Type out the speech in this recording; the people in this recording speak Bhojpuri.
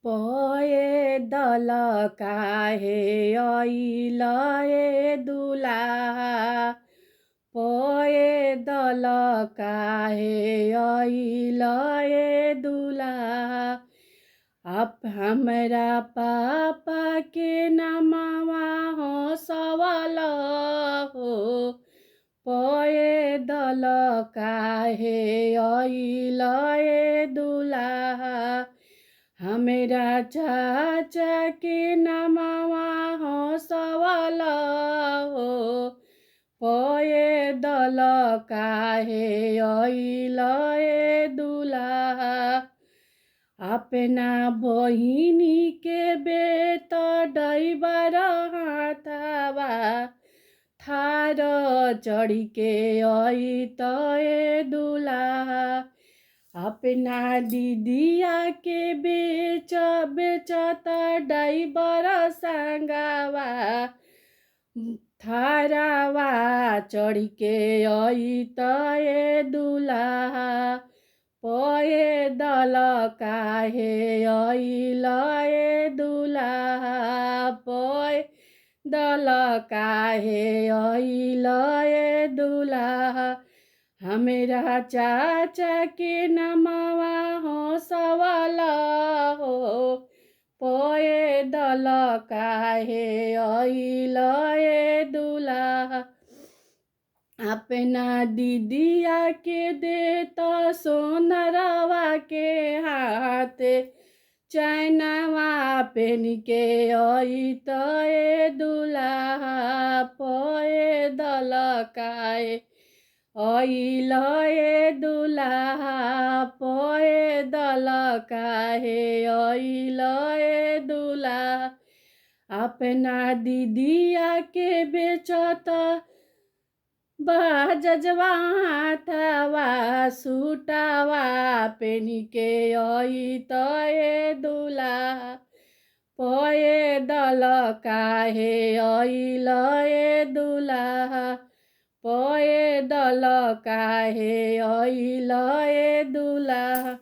पये दल काहे अइल ए दुलाहा। पये दल काहे अइल ए दुलाहा। आप हमरा पापा के नमवा हंसवल हो। पये दल काहे अइल ए दुलाहा। हमरा चाचा के नमवा हंसवल हो। पये दल काहे अइल ए दुलाहा। अपना बहिनी के बेट डैबर हाथवा। थार चढ़ी के अइत ए दुलाहा। अपना दीदिया के बेचत डैबर संगवा। थारावा चढ़ी के अइत ए दुलाहा। पये दल काहे अइल ए दुलाहा। पये दल काहे अइल ए दुलाहा। हमरा चाचा के नमवा हंसवल हो। पये दल काहे अइल ए दुलाहा। अपना दीदिया के देत सोनरवा के हाथे। चैनवा पेन के अइत ए दुलाहा। पये दल काहे अइल ए दुलाहा। पये दल काहे अइल ए दुलाहा। अपना दीदिया के बेचत बाजजवा हाथवा। सूटवा पेन के अइत ए दुलाहा। पये दल काहे अइल ए दुलाहा। पये दल काहे अइल ए दुलाहा।